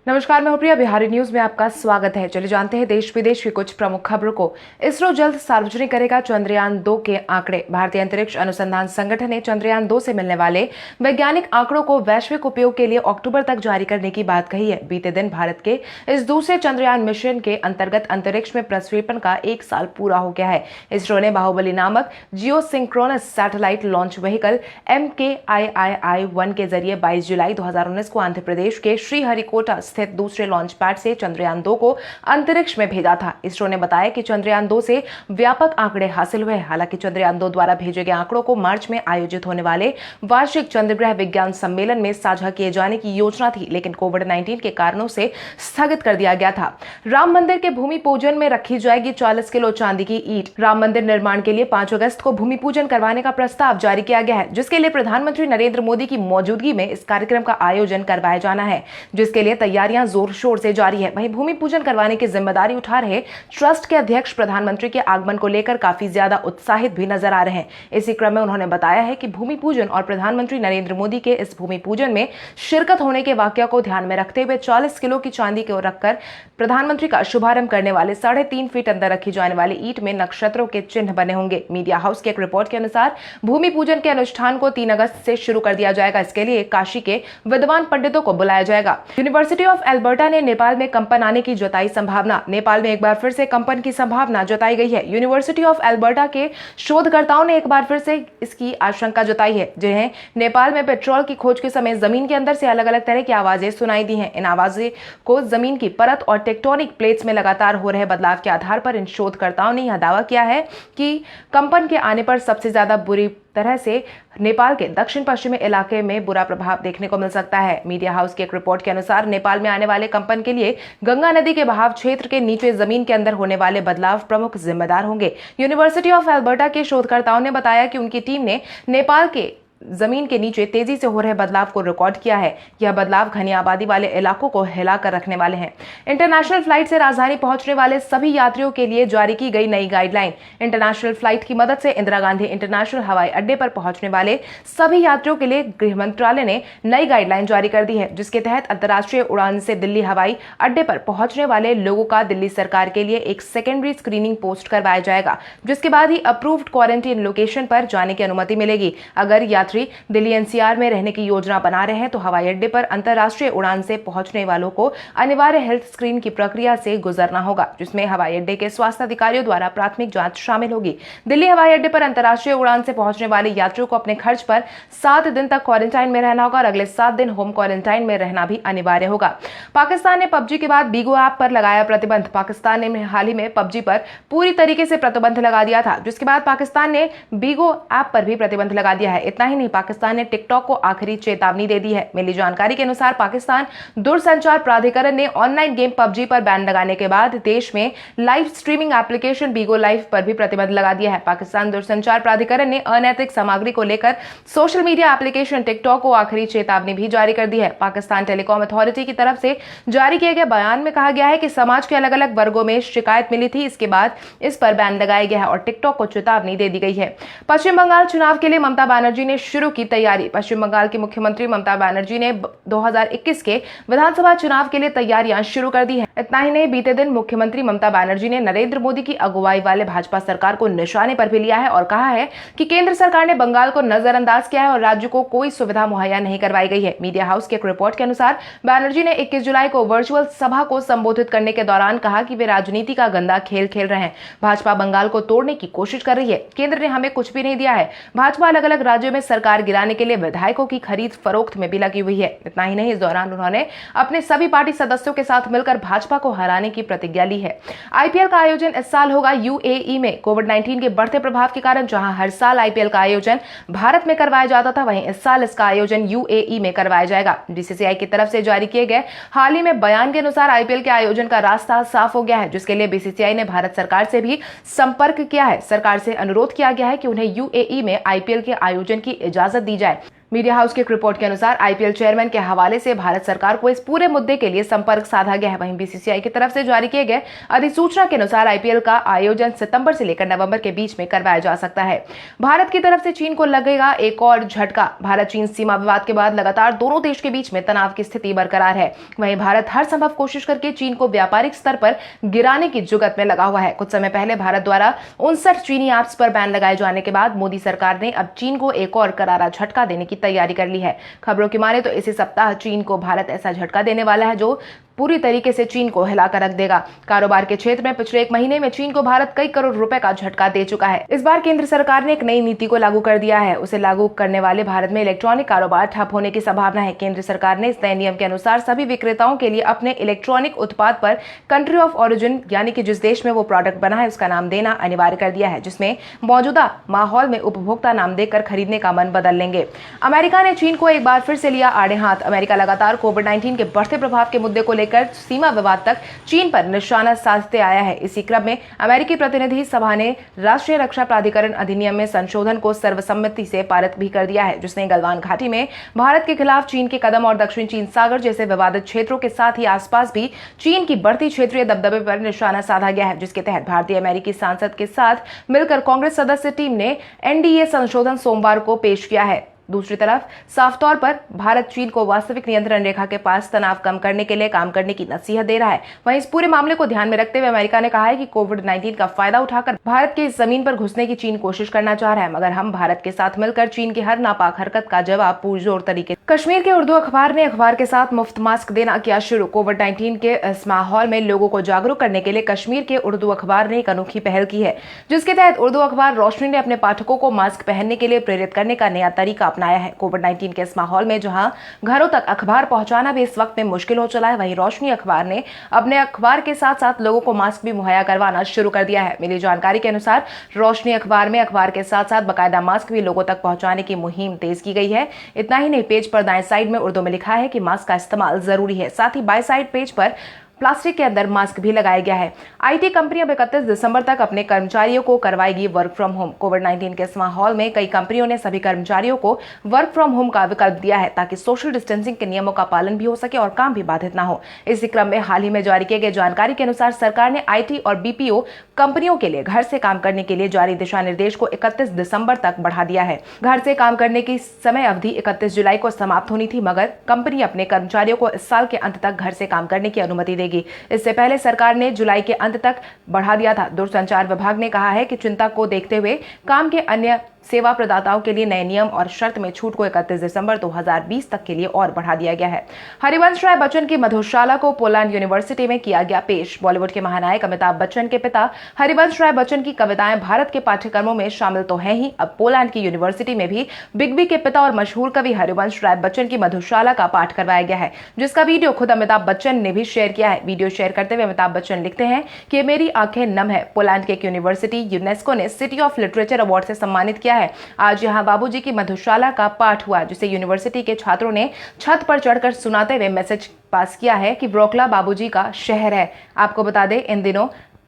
नमस्कार, मैं हूं प्रिया। बिहारी न्यूज में आपका स्वागत है। चलिए जानते हैं देश विदेश की कुछ प्रमुख खबरों को। इसरो जल्द सार्वजनिक करेगा चंद्रयान-2 के आंकड़े। भारतीय अंतरिक्ष अनुसंधान संगठन ने चंद्रयान-2 से मिलने वाले वैज्ञानिक आंकड़ों को वैश्विक उपयोग के लिए अक्टूबर तक जारी करने की बात कही है। बीते दिन भारत के इस दूसरे चंद्रयान मिशन के अंतर्गत अंतरिक्ष में प्रक्षेपण का 1 साल पूरा हो गया है। इसरो ने बाहुबली नामक geosynchronous satellite launch vehicle MKIII-1 के जरिए 22 जुलाई 2019 को आंध्र प्रदेश के श्रीहरिकोटा स्थित दूसरे लॉन्च पैड से चंद्रयान-2 को अंतरिक्ष में भेजा था। इसरो ने बताया कि चंद्रयान-2 से व्यापक आंकड़े हासिल हुए। हालांकि चंद्रयान-2 द्वारा भेजे गए आंकड़ों को मार्च में आयोजित होने वाले वार्षिक चंद्रग्रह विज्ञान सम्मेलन में साझा किए जाने की योजना थी, लेकिन कोविड-19 के कारणों से स्थगित कर दिया गया था। राम मंदिर के भूमि पूजन में रखी जाएगी 40 किलो चांदी की ईंट। राम मंदिर निर्माण के लिए 5 अगस्त को भूमि पूजन करवाने का प्रस्ताव जारी किया गया है, जिसके लिए प्रधानमंत्री नरेंद्र मोदी की मौजूदगी में इस कार्यक्रम का आयोजन करवाया जाना है, जिसके लिए तैयारियां जोर शोर से जारी है। वहीं भूमि पूजन करवाने की जिम्मेदारी उठा रहे ट्रस्ट के अध्यक्ष प्रधानमंत्री के आगमन को लेकर काफी ज्यादा उत्साहित भी नजर आ रहे हैं। इसी क्रम में उन्होंने बताया है कि भूमि पूजन और प्रधानमंत्री नरेंद्र मोदी के इस भूमि पूजन में शिरकत होने के वाकया को ध्यान में रखते हुए 40 किलो की चांदी को रखकर प्रधानमंत्री का शुभारंभ करने वाले 3.5 फीट अंदर रखी जाने वाली ईंट में नक्षत्रों के चिन्ह बने होंगे। मीडिया हाउस की एक रिपोर्ट के अनुसार भूमि पूजन के अनुष्ठान को 3 अगस्त से शुरू कर दिया जाएगा। इसके लिए काशी के विद्वान पंडितों को बुलाया जाएगा। यूनिवर्सिटी ऑफ एल्बर्टा ने नेपाल में कंपन आने की जताई संभावना। नेपाल में एक बार फिर से कंपन की संभावना जताई गई है। यूनिवर्सिटी ऑफ एल्बर्टा के शोधकर्ताओं ने एक बार फिर से इसकी आशंका जताई है, जिन्हें नेपाल में पेट्रोल की खोज के समय जमीन के अंदर से अलग अलग तरह की आवाजें सुनाई दी हैं। इन आवाजें को जमीन की परत और टेक्टोनिक प्लेट्स में लगातार हो रहे बदलाव के आधार पर इन शोधकर्ताओं ने यह दावा किया है कि कंपन के आने पर सबसे ज्यादा बुरी तरह से नेपाल के दक्षिण पश्चिमी इलाके में बुरा प्रभाव देखने को मिल सकता है। मीडिया हाउस की एक रिपोर्ट के अनुसार नेपाल में आने वाले कंपन के लिए गंगा नदी के बहाव क्षेत्र के नीचे जमीन के अंदर होने वाले बदलाव प्रमुख जिम्मेदार होंगे। यूनिवर्सिटी ऑफ एल्बर्टा के शोधकर्ताओं ने बताया कि उनकी टीम ने नेपाल के जमीन के नीचे तेजी से हो रहे बदलाव को रिकॉर्ड किया है। यह बदलाव घनी आबादी वाले इलाकों को हिलाकर रखने वाले हैं। इंटरनेशनल फ्लाइट से राजधानी पहुंचने वाले सभी यात्रियों के लिए जारी की गई नई गाइडलाइन। इंटरनेशनल फ्लाइट की मदद से इंदिरा गांधी इंटरनेशनल हवाई अड्डे पर पहुंचने वाले सभी यात्रियों के लिए गृह मंत्रालय ने नई गाइडलाइन जारी कर दी है, जिसके तहत अंतर्राष्ट्रीय उड़ान से दिल्ली हवाई अड्डे पर पहुंचने वाले लोगों का दिल्ली सरकार के लिए एक सेकेंडरी स्क्रीनिंग पोस्ट करवाया जाएगा, जिसके बाद ही अप्रूव्ड क्वारंटीन लोकेशन पर जाने की अनुमति मिलेगी। अगर यात्री दिल्ली एनसीआर में रहने की योजना बना रहे हैं तो हवाई अड्डे पर अंतर्राष्ट्रीय उड़ान से पहुंचने वालों को अनिवार्य हेल्थ स्क्रीन की प्रक्रिया से गुजरना होगा, जिसमें हवाई अड्डे के स्वास्थ्य अधिकारियों द्वारा प्राथमिक जांच शामिल होगी। दिल्ली हवाई अड्डे पर अंतर्राष्ट्रीय उड़ान से पहुंचने वाले यात्रियों को अपने खर्च पर 7 दिन तक क्वारंटाइन में रहना होगा और अगले 7 दिन होम क्वारंटाइन में रहना भी अनिवार्य होगा। पाकिस्तान ने पबजी के बाद बीगो ऐप पर लगाया प्रतिबंध। पाकिस्तान ने हाल ही में पबजी पर पूरी तरीके से प्रतिबंध लगा दिया था, जिसके बाद पाकिस्तान ने बीगो ऐप पर भी प्रतिबंध लगा दिया है। इतना ही नहीं, पाकिस्तान ने टिकटॉक को आखिरी चेतावनी दे दी है। मिली जानकारी के अनुसार पाकिस्तान दूरसंचार प्राधिकरण ने ऑनलाइन गेम पबजी पर बैन लगाने के बाद देश में लाइव स्ट्रीमिंग एप्लीकेशन बीगो लाइव पर भी प्रतिबंध लगा दिया है। पाकिस्तान दूरसंचार प्राधिकरण ने अनैतिक सामग्री को लेकर सोशल मीडिया एप्लीकेशन टिकटॉक को आखिरी चेतावनी भी जारी कर दी है। पाकिस्तान टेलीकॉम अथॉरिटी की तरफ से जारी किए गए बयान में कहा गया है कि समाज के अलग अलग वर्गों में शिकायत मिली थी, इसके बाद इस पर बैन लगाया गया है और टिकटॉक को चेतावनी दे दी गई है। पश्चिम बंगाल चुनाव के लिए ममता बनर्जी ने शुरू की तैयारी। पश्चिम बंगाल की मुख्यमंत्री ममता बनर्जी ने 2021 के विधानसभा चुनाव के लिए तैयारियां शुरू कर दी हैं। इतना ही नहीं, बीते दिन मुख्यमंत्री ममता बनर्जी ने नरेंद्र मोदी की अगुवाई वाले भाजपा सरकार को निशाने पर भी लिया है और कहा है कि केंद्र सरकार ने बंगाल को नजरअंदाज किया है और राज्य को कोई सुविधा मुहैया नहीं करवाई गई है। मीडिया हाउस की एक रिपोर्ट के अनुसार बनर्जी ने 21 जुलाई को वर्चुअल सभा को संबोधित करने के दौरान कहा कि वे राजनीति का गंदा खेल खेल रहे हैं। भाजपा बंगाल को तोड़ने की कोशिश कर रही है। केंद्र ने हमें कुछ भी नहीं दिया है। भाजपा अलग अलग राज्यों में सरकार गिराने के लिए विधायकों की खरीद फरोख्त में भी लगी हुई है। इतना ही नहीं, इस दौरान उन्होंने अपने सभी पार्टी सदस्यों के साथ मिलकर भाजपा को हराने की प्रतिज्ञा ली है। आईपीएल का आयोजन इस साल होगा यूएई में। कोविड-19 के बढ़ते प्रभाव के कारण जहां हर साल आईपीएल का आयोजन भारत में करवाया जाता था, वहीं इस साल इसका आयोजन यूएई में करवाया जाएगा। बीसीसीआई की तरफ से जारी किए गए हाल ही में बयान के अनुसार आईपीएल के आयोजन का रास्ता साफ हो गया है, जिसके लिए बीसीसीआई ने भारत सरकार से भी संपर्क किया है। सरकार से अनुरोध किया गया है कि उन्हें यूएई में आईपीएल के आयोजन की इजाजत दी जाए। मीडिया हाउस की एक रिपोर्ट के अनुसार आईपीएल चेयरमैन के हवाले से भारत सरकार को इस पूरे मुद्दे के लिए संपर्क साधा गया है। वहीं बीसीसीआई की तरफ से जारी किए गए अधिसूचना के अनुसार आईपीएल का आयोजन सितंबर से लेकर नवंबर के बीच में करवाया जा सकता है। भारत की तरफ से चीन को लगेगा एक और झटका। भारत चीन सीमा विवाद के बाद लगातार दोनों देश के बीच में तनाव की स्थिति बरकरार है। वहीं भारत हर संभव कोशिश करके चीन को व्यापारिक स्तर पर गिराने की जुगत में लगा हुआ है। कुछ समय पहले भारत द्वारा 59 चीनी ऐप्स पर बैन लगाए जाने के बाद मोदी सरकार ने अब चीन को एक और करारा झटका देने की तैयारी कर ली है। खबरों की माने तो इसी सप्ताह चीन को भारत ऐसा झटका देने वाला है जो पूरी तरीके से चीन को हिलाकर रख देगा। कारोबार के क्षेत्र में पिछले एक महीने में चीन को भारत कई करोड़ रुपए का झटका दे चुका है। इस बार केंद्र सरकार ने एक नई नीति को लागू कर दिया है। उसे लागू करने वाले भारत में इलेक्ट्रॉनिक कारोबार ठप होने की संभावना है। केंद्र सरकार ने इस नए नियम के अनुसार सभी विक्रेताओं के लिए अपने इलेक्ट्रॉनिक उत्पाद पर कंट्री ऑफ ओरिजिन यानी कि जिस देश में वो प्रोडक्ट बना है उसका नाम देना अनिवार्य कर दिया है, जिसमें मौजूदा माहौल में उपभोक्ता नाम देकर खरीदने का मन बदल लेंगे। अमेरिका ने चीन को एक बार फिर से लिया आड़े हाथ। अमेरिका लगातार कोविड-19 के बढ़ते प्रभाव के मुद्दे को लेकर सीमा विवाद तक चीन पर निशाना साधते आया है। इसी क्रम में अमेरिकी प्रतिनिधि सभा ने राष्ट्रीय रक्षा प्राधिकरण अधिनियम में संशोधन को सर्वसम्मति से पारित भी कर दिया है, जिसने गलवान घाटी में भारत के खिलाफ चीन के कदम और दक्षिण चीन सागर जैसे विवादित क्षेत्रों के साथ ही आसपास भी चीन की बढ़ती क्षेत्रीय दबदबे पर निशाना साधा गया है, जिसके तहत भारतीय अमेरिकी सांसद के साथ मिलकर कांग्रेस सदस्य टीम ने एनडीए संशोधन सोमवार को पेश किया है। दूसरी तरफ साफ तौर पर भारत चीन को वास्तविक नियंत्रण रेखा के पास तनाव कम करने के लिए काम करने की नसीहत दे रहा है। वहीं इस पूरे मामले को ध्यान में रखते हुए अमेरिका ने कहा है कि कोविड-19 का फायदा उठाकर भारत की जमीन पर घुसने की चीन कोशिश करना चाह रहा है, मगर हम भारत के साथ मिलकर चीन की हर नापाक हरकत का जवाब पुरजोर तरीके। कश्मीर के उर्दू अखबार ने अखबार के साथ मुफ्त मास्क देना किया शुरू। कोविड-19 के इस माहौल में लोगों को जागरूक करने के लिए कश्मीर के उर्दू अखबार ने एक अनोखी पहल की है, जिसके तहत उर्दू अखबार रोशनी ने अपने पाठकों को मास्क पहनने के लिए प्रेरित करने का नया तरीका अपनाया है। कोविड-19 के इस माहौल में जहां घरों तक अखबार पहुंचाना भी इस वक्त में मुश्किल हो चला है, वहीं रोशनी अखबार ने अपने अखबार के साथ साथ लोगों को मास्क भी मुहैया करवाना शुरू कर दिया है। मिली जानकारी के अनुसार रोशनी अखबार में अखबार के साथ साथ बाकायदा मास्क भी लोगों तक पहुंचाने की मुहिम तेज की गई है। इतना ही नहीं, पेज पर दाएं साइड में उर्दू में लिखा है कि मास्क का इस्तेमाल जरूरी है। साथ ही बाएं साइड पेज पर प्लास्टिक के अंदर मास्क भी लगाया गया है। आईटी कंपनी अब 31 दिसंबर तक अपने कर्मचारियों को करवाएगी वर्क फ्रॉम होम। कोविड-19 के इस माहौल में कई कंपनियों ने सभी कर्मचारियों को वर्क फ्रॉम होम का विकल्प दिया है, ताकि सोशल डिस्टेंसिंग के नियमों का पालन भी हो सके और काम भी बाधित ना हो। इसी क्रम में हाल ही में जारी किए गए जानकारी के अनुसार सरकार ने आईटी और बीपीओ कंपनियों के लिए घर से काम करने के लिए जारी दिशा निर्देश को 31 दिसंबर तक बढ़ा दिया है। घर से काम करने की समय अवधि 31 जुलाई को समाप्त होनी थी, मगर कंपनी अपने कर्मचारियों को इस साल के अंत तक घर से काम करने की अनुमति देगी। इससे पहले सरकार ने जुलाई के अंत तक बढ़ा दिया था। दूरसंचार विभाग ने कहा है कि चिंता को देखते हुए काम के अन्य सेवा प्रदाताओं के लिए नए नियम और शर्त में छूट को 31 दिसंबर 2020 तक के लिए और बढ़ा दिया गया है। हरिवंश राय बच्चन की मधुशाला को पोलैंड यूनिवर्सिटी में किया गया पेश। बॉलीवुड के महानायक अमिताभ बच्चन के पिता हरिवंश राय बच्चन की कविताएं भारत के पाठ्यक्रमों में शामिल तो है ही, अब पोलैंड की यूनिवर्सिटी में भी बिग बी के पिता और मशहूर कवि हरिवंश राय बच्चन की मधुशाला का पाठ करवाया गया है, जिसका वीडियो खुद अमिताभ बच्चन ने भी शेयर किया है। वीडियो शेयर करते हुए अमिताभ बच्चन लिखते हैं कि मेरी आंखें नम है। पोलैंड के एक यूनिवर्सिटी यूनेस्को ने सिटी ऑफ लिटरेचर अवार्ड से सम्मानित किया है। आज यहाँ बाबूजी की मधुशाला का पाठ हुआ, जिसे यूनिवर्सिटी के छात्रों ने छत पर चढ़कर सुनाते हुए मैसेज पास किया है कि ब्रोकला बाबूजी का शहर है। आपको बता दें, इन दिनों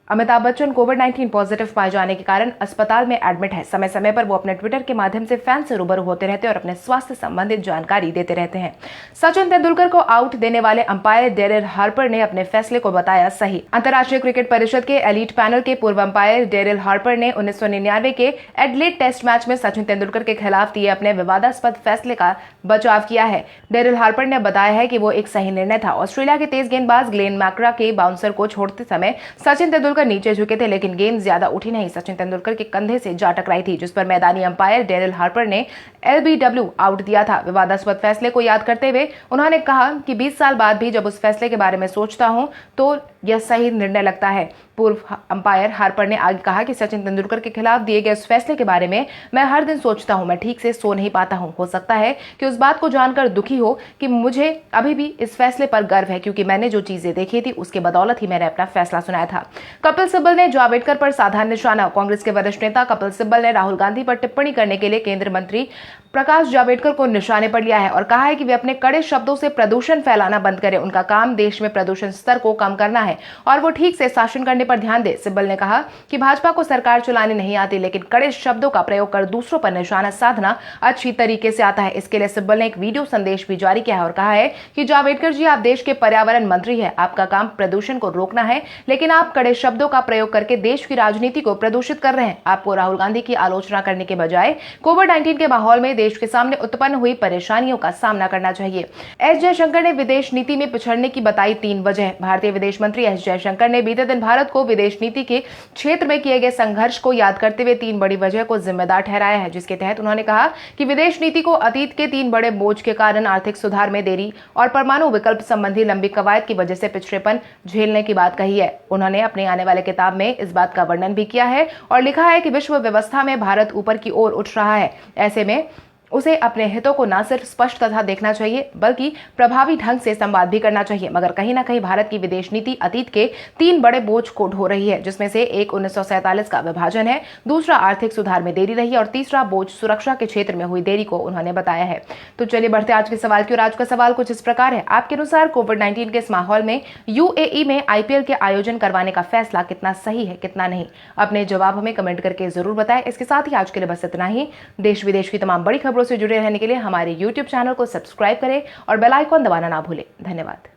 अमिताभ बच्चन कोविड-19 पॉजिटिव पाए जाने के कारण अस्पताल में एडमिट है। समय समय पर वो अपने ट्विटर के माध्यम से फैन से रूबरू होते रहते हैं और अपने स्वास्थ्य संबंधित जानकारी देते रहते हैं। सचिन तेंदुलकर को आउट देने वाले अंपायर डेरिल हार्पर ने अपने फैसले को बताया सही। अंतर्राष्ट्रीय क्रिकेट परिषद के एलीट पैनल के पूर्व अंपायर डेरिल हार्पर ने 1999 के एडलेड टेस्ट मैच में सचिन तेंदुलकर के खिलाफ दिए अपने विवादास्पद फैसले का बचाव किया है। डेरिल हार्पर ने बताया है कि वो एक सही निर्णय था। ऑस्ट्रेलिया के तेज गेंदबाज ग्लेन मैकग्रा के बाउंसर को छोड़ते समय सचिन तेंदुलकर नीचे झुके थे, लेकिन गेंद ज्यादा उठी नहीं, सचिन तेंदुलकर के कंधे से जा टकराई थी, जिस पर मैदानी अंपायर डेरिल हार्पर ने एलबीडब्ल्यू आउट दिया था। विवादास्पद फैसले को याद करते हुए उन्होंने कहा कि 20 साल बाद भी जब उस फैसले के बारे में सोचता हूं तो यह सही निर्णय लगता है। पूर्व अंपायर हार्पर ने आगे कहा कि सचिन तेंदुलकर के खिलाफ दिए गए उस फैसले के बारे में मैं हर दिन सोचता हूं, मैं ठीक से सो नहीं पाता हूं। हो सकता है कि उस बात को जानकर दुखी हो कि मुझे अभी भी इस फैसले पर गर्व है, क्योंकि मैंने जो चीजें देखी थी उसके बदौलत ही मैंने अपना फैसला सुनाया था। कपिल सिब्बल ने जावड़ेकर पर साधा निशाना। कांग्रेस के वरिष्ठ नेता कपिल सिब्बल ने राहुल गांधी पर टिप्पणी करने के लिए केंद्रीय मंत्री प्रकाश जावड़ेकर को निशाने पर लिया है और कहा है कि वे अपने कड़े शब्दों से प्रदूषण फैलाना बंद करें। उनका काम देश में प्रदूषण स्तर को कम करना है और वो ठीक से शासन करने पर ध्यान दे। सिब्बल ने कहा कि भाजपा को सरकार चलाने नहीं आती, लेकिन कड़े शब्दों का प्रयोग कर दूसरों पर निशाना साधना अच्छी तरीके से आता है। इसके लिए सिब्बल ने एक वीडियो संदेश भी जारी किया है और कहा है कि जावड़ेकर जी, आप देश के पर्यावरण मंत्री हैं, आपका काम प्रदूषण को रोकना है, लेकिन आप कड़े शब्दों का प्रयोग करके देश की राजनीति को प्रदूषित कर रहे हैं। आपको राहुल गांधी की आलोचना करने के बजाय कोविड-19 के माहौल में देश के सामने उत्पन्न हुई परेशानियों का सामना करना चाहिए। एस जयशंकर ने विदेश नीति में पिछड़ने की बताई 3 वजह। भारतीय विदेश मंत्री एस जयशंकर ने बीते दिन भारत को विदेश नीति के क्षेत्र में किए गए संघर्ष को याद करते हुए 3 बड़ी वजह को जिम्मेदार ठहराया है, जिसके तहत उन्होंने कहा कि विदेश नीति को अतीत के 3 बड़े बोझ के कारण आर्थिक सुधार में देरी और परमाणु विकल्प संबंधी लंबी कवायद की वजह से पिछड़ेपन झेलने की बात कही है। उन्होंने अपने आने वाले किताब में इस बात का वर्णन भी किया है और लिखा है कि विश्व व्यवस्था में भारत ऊपर की ओर उठ रहा है। ऐसे में उसे अपने हितों को न सिर्फ स्पष्ट तथा देखना चाहिए, बल्कि प्रभावी ढंग से संवाद भी करना चाहिए। मगर कहीं ना कहीं भारत की विदेश नीति अतीत के 3 बड़े बोझ को ढो रही है, जिसमें से एक 1947 का विभाजन है, दूसरा आर्थिक सुधार में देरी रही और तीसरा बोझ सुरक्षा के क्षेत्र में हुई देरी को उन्होंने बताया है। तो चलिए बढ़ते आज के सवाल की ओर। आज का सवाल कुछ इस प्रकार है, आपके अनुसार कोविड-19 के इस माहौल में यूएई में आईपीएल के आयोजन करवाने का फैसला कितना सही है, कितना नहीं? अपने जवाब हमें कमेंट करके जरूर बताएं। इसके साथ ही आज के लिए बस इतना ही। देश विदेश की तमाम बड़ी खबरों से जुड़े रहने के लिए हमारे YouTube चैनल को सब्सक्राइब करें और बेल आइकॉन दबाना ना भूलें। धन्यवाद।